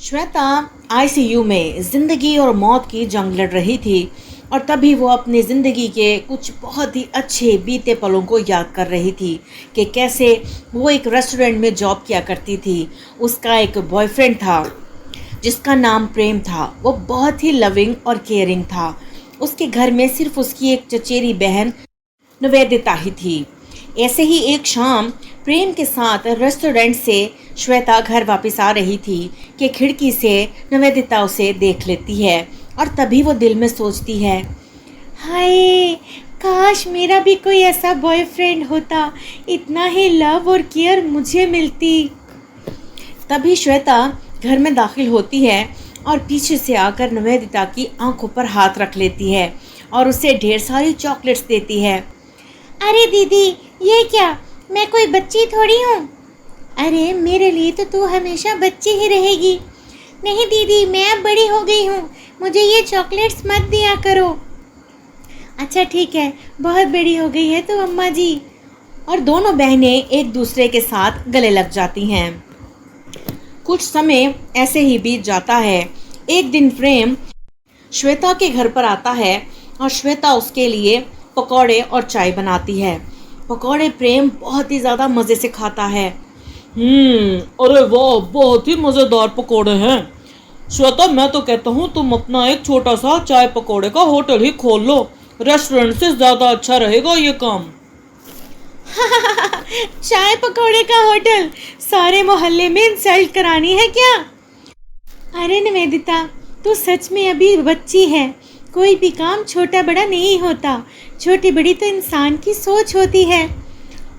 Shweta ICU में जिंदगी और मौत की जंग लड़ रही थी और तभी वो अपनी ज़िंदगी के कुछ बहुत ही अच्छे बीते पलों को याद कर रही थी कि कैसे वो एक रेस्टोरेंट में जॉब किया करती थी। उसका एक बॉयफ्रेंड था जिसका नाम प्रेम था। वो बहुत ही लविंग और केयरिंग था। उसके घर में सिर्फ उसकी एक चचेरी बहन निवेदिता ही थी। ऐसे ही एक शाम प्रेम के साथ रेस्टोरेंट से श्वेता घर वापस आ रही थी कि खिड़की से निवेदिता उसे देख लेती है और तभी वो दिल में सोचती है, हाय काश मेरा भी कोई ऐसा बॉयफ्रेंड होता, इतना ही लव और केयर मुझे मिलती। तभी श्वेता घर में दाखिल होती है और पीछे से आकर निवेदिता की आंखों पर हाथ रख लेती है और उसे ढेर सारी चॉकलेट्स देती है। अरे दीदी, ये क्या? मैं कोई बच्ची थोड़ी हूँ। अरे मेरे लिए तो तू हमेशा बच्ची ही रहेगी। नहीं दीदी, मैं अब बड़ी हो गई हूँ, मुझे ये चॉकलेट्स मत दिया करो। अच्छा ठीक है, बहुत बड़ी हो गई है तो अम्मा जी। और दोनों बहनें एक दूसरे के साथ गले लग जाती हैं। कुछ समय ऐसे ही बीत जाता है। एक दिन प्रेम श्वेता के घर पर आता है और श्वेता उसके लिए पकौड़े और चाय बनाती है। पकौड़े प्रेम बहुत ही ज़्यादा मज़े से खाता है। अरे वाह, बहुत ही मज़ेदार पकोड़े हैं। श्वेता, मैं तो कहता हूँ तुम अपना एक छोटा सा चाय पकोड़े का होटल ही खोल लो। रेस्टोरेंट से ज़्यादा अच्छा रहेगा ये काम। चाय पकौड़े का होटल? सारे मोहल्ले में इंसल्ट करानी है क्या? अरे निवेदिता, तू सच में अभी बच्ची है। कोई भी काम छोटा बड़ा नहीं होता, छोटी बड़ी तो इंसान की सोच होती है।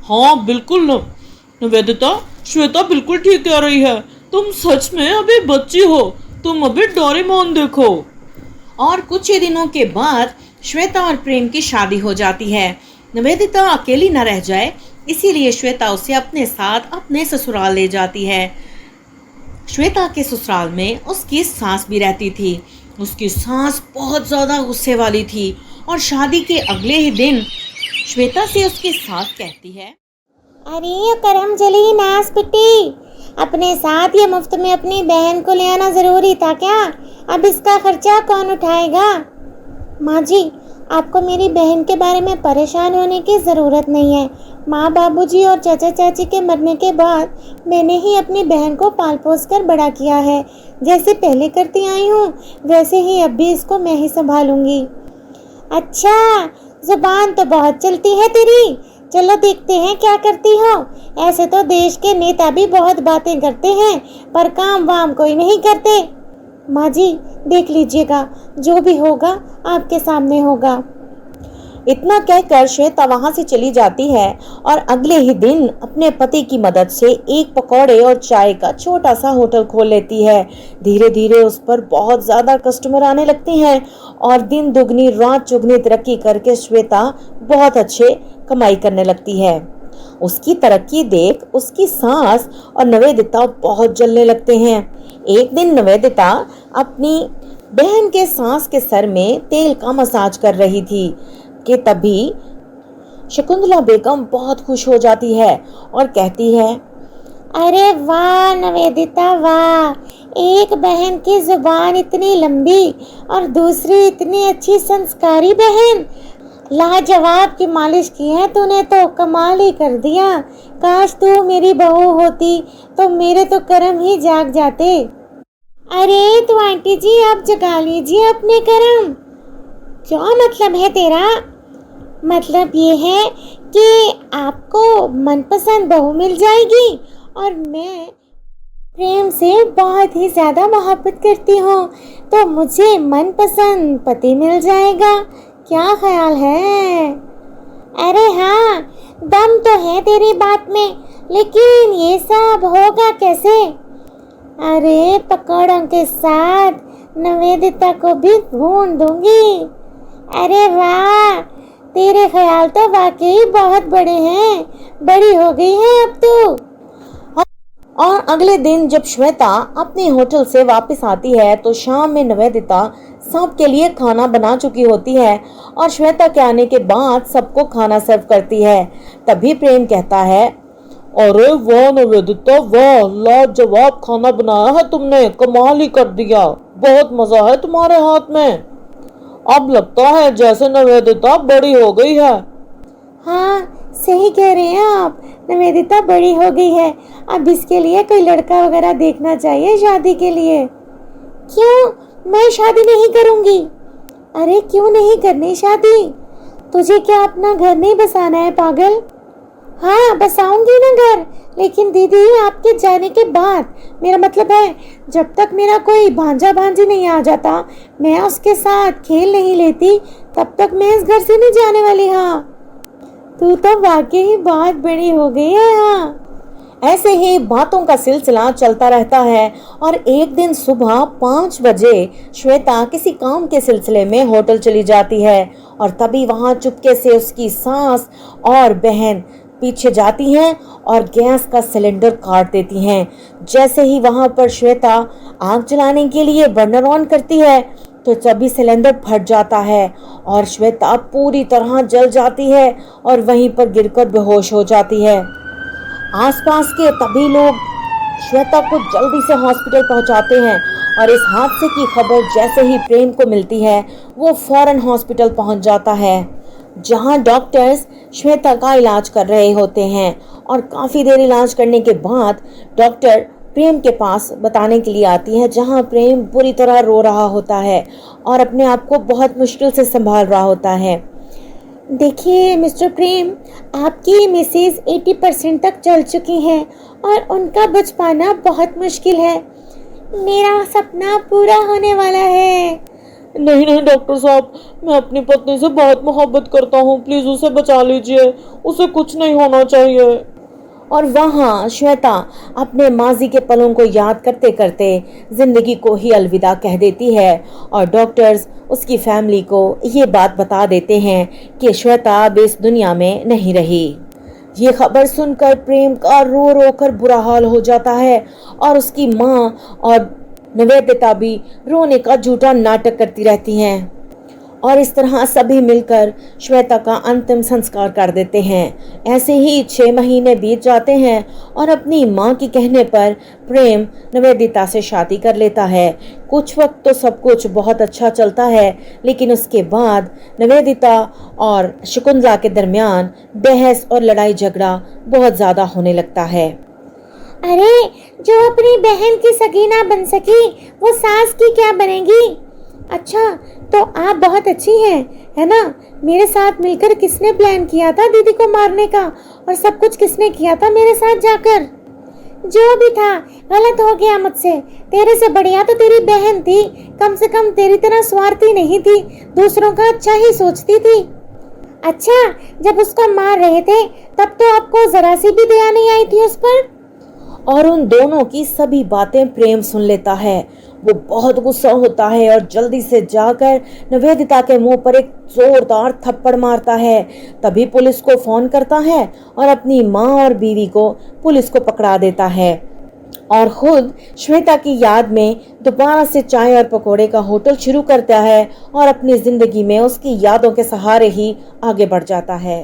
हाँ बिल्कुल निवेदिता, श्वेता बिल्कुल ठीक कह रही है। तुम सच में अभी बच्ची हो, तुम अभी डोरेमोन देखो। और कुछ ही दिनों के बाद श्वेता और प्रेम की शादी हो जाती है। निवेदिता अकेली न रह जाए इसीलिए श्वेता उसे अपने साथ अपने ससुराल ले जाती है। श्वेता के ससुराल में उसकी सास भी रहती थी। उसकी सास बहुत ज़्यादा गुस्से वाली थी और शादी के अगले ही दिन श्वेता से उसकी सास कहती है, अरे करम जली नास पिट्टी, अपने साथ ये मुफ्त में अपनी बहन को ले आना जरूरी था क्या? अब इसका खर्चा कौन उठाएगा? माँ जी, आपको मेरी बहन के बारे में परेशान होने की ज़रूरत नहीं है। माँ बाबूजी और चाचा चाची के मरने के बाद मैंने ही अपनी बहन को पाल पोस कर बड़ा किया है। जैसे पहले करती आई हूँ वैसे ही अब भी इसको मैं ही संभालूंगी। अच्छा, जुबान तो बहुत चलती है तेरी। चलो देखते हैं क्या करती हो। ऐसे तो देश के नेता भी बहुत बातें करते हैं पर काम वाम कोई नहीं करते। माँ जी देख लीजिएगा, जो भी होगा आपके सामने होगा। इतना कहकर श्वेता वहां से चली जाती है और अगले ही दिन अपने पति की मदद से एक पकौड़े और चाय का छोटा सा होटल खोल लेती है। धीरे धीरे उस पर बहुत ज्यादा कस्टमर आने लगते हैं और दिन दुगनी रात चुगनी तरक्की करके श्वेता बहुत अच्छे कमाई करने लगती है। उसकी तरक्की देख उसकी सास और निवेदिता बहुत जलने लगते हैं। एक दिन निवेदिता अपनी बहन के सास के सर में तेल का मसाज कर रही थी कि तभी शकुंतला बेगम बहुत खुश हो जाती है और कहती है, अरे वाह निवेदिता वाह, एक बहन की जुबान इतनी लंबी और दूसरी इतनी अच्छी संस्कारी बहन। लाजवाब की मालिश की है तूने तो, कमाल ही कर दिया। काश तू मेरी बहू होती तो मेरे तो कर्म ही जाग जाते। अरे तो आंटी जी आप जगा लीजिए अपने कर्म। क्या मतलब है तेरा? मतलब ये है कि आपको मनपसंद बहू मिल जाएगी और मैं प्रेम से बहुत ही ज़्यादा मोहब्बत करती हूँ तो मुझे मनपसंद पति मिल जाएगा। क्या ख्याल है? अरे हाँ, दम तो है तेरी बात में, लेकिन ये सब होगा कैसे? अरे पकौड़ों के साथ निवेदिता को भी ढूंढ दूंगी। अरे वाह, तेरे ख्याल तो वाकई बहुत बड़े हैं, बड़ी हो गई है अब तू। और अगले दिन जब श्वेता अपने होटल से वापस आती है तो शाम में निवेदिता सबके लिए खाना बना चुकी होती है और श्वेता के आने के बाद सबको खाना सर्व करती है। तभी प्रेम कहता है, अरे वाह निवेदिता, वाह, लाजवाब खाना बनाया है तुमने, कमाल ही कर दिया। बहुत मजा है तुम्हारे हाथ में। अब लगता है जैसे निवेदिता बड़ी हो गई है। हाँ, सही कह रहे हैं आप, निवेदिता बड़ी हो गई है। अब इसके लिए कोई लड़का वगैरह देखना चाहिए शादी के लिए। क्यों, मैं शादी नहीं करूंगी? अरे क्यों नहीं करनी शादी? तुझे क्या अपना घर नहीं बसाना है पागल? हाँ, बसाऊंगी ना घर, लेकिन दीदी आपके जाने के बाद, मेरा मतलब है जब तक मेरा कोई भांजा भांजी नहीं आ जाता, मैं उसके साथ खेल नहीं लेती, तब तक मैं इस घर से नहीं जाने वाली। हाँ, तू तो वाकई ही बहुत बड़ी हो गई है। हाँ, ऐसे ही बातों का सिलसिला चलता रहता है और एक दिन सुबह 5 बजे श्वेता किसी काम के सिलसिले में होटल चली जाती है और तभी वहां चुपके से उसकी सास और बहन पीछे जाती हैं और गैस का सिलेंडर काट देती हैं। जैसे ही वहां पर श्वेता आग जलाने के लिए बर्नर ऑन करती है तो तभी सिलेंडर फट जाता है और श्वेता पूरी तरह जल जाती है और वहीं पर गिरकर बेहोश हो जाती है। आसपास के तभी लोग श्वेता को जल्दी से हॉस्पिटल पहुंचाते हैं और इस हादसे की खबर जैसे ही प्रेम को मिलती है वो फौरन हॉस्पिटल पहुंच जाता है, जहां डॉक्टर्स श्वेता का इलाज कर रहे होते हैं। और काफ़ी देर इलाज करने के बाद डॉक्टर प्रेम के पास बताने के लिए आती है, जहां प्रेम बुरी तरह रो रहा होता है और अपने आप को बहुत मुश्किल से संभाल रहा होता है। देखिए मिस्टर प्रेम, आपकी मिसेज 80% तक चल चुकी हैं और उनका बच पाना बहुत मुश्किल है। मेरा सपना पूरा होने वाला है। नहीं नहीं डॉक्टर साहब, मैं अपनी पत्नी से बहुत मोहब्बत करता हूँ, प्लीज उसे बचा लीजिए, उसे कुछ नहीं होना चाहिए। और वहाँ श्वेता अपने माजी के पलों को याद करते करते जिंदगी को ही अलविदा कह देती है और डॉक्टर्स उसकी फैमिली को ये बात बता देते हैं कि श्वेता अब इस दुनिया में नहीं रही। ये खबर सुनकर प्रेम का रो रो कर बुरा हाल हो जाता है और उसकी माँ और निवेदिता भी रोने का झूठा नाटक करती रहती हैं और इस तरह सभी मिलकर श्वेता का अंतिम संस्कार कर देते हैं। ऐसे ही 6 महीने बीत जाते हैं और अपनी माँ के कहने पर प्रेम निवेदिता से शादी कर लेता है। कुछ वक्त तो सब कुछ बहुत अच्छा चलता है, लेकिन उसके बाद निवेदिता और शकुंतला के दरमियान बहस और लड़ाई झगड़ा बहुत ज़्यादा होने लगता है। अरे, जो अपनी बहन की सगी ना बन सकी वो सास की क्या बनेगी? अच्छा, तो आप बहुत अच्छी हैं, है ना? मेरे साथ मिलकर किसने प्लान किया था दीदी को मारने का, और सब कुछ किसने किया था मेरे साथ जाकर? जो भी था गलत हो गया मुझसे। तेरे से बढ़िया तो तेरी बहन थी, कम से कम तेरी तरह स्वार्थी नहीं थी, दूसरों का अच्छा ही सोचती थी। अच्छा, जब उसको मार रहे थे तब तो आपको जरा सी भी दया नहीं आई थी उस पर? और उन दोनों की सभी बातें प्रेम सुन लेता है। वो बहुत गुस्सा होता है और जल्दी से जाकर निवेदिता के मुंह पर एक जोरदार थप्पड़ मारता है। तभी पुलिस को फोन करता है और अपनी माँ और बीवी को पुलिस को पकड़ा देता है और खुद श्वेता की याद में दोबारा से चाय और पकोड़े का होटल शुरू करता है और अपनी जिंदगी में उसकी यादों के सहारे ही आगे बढ़ जाता है।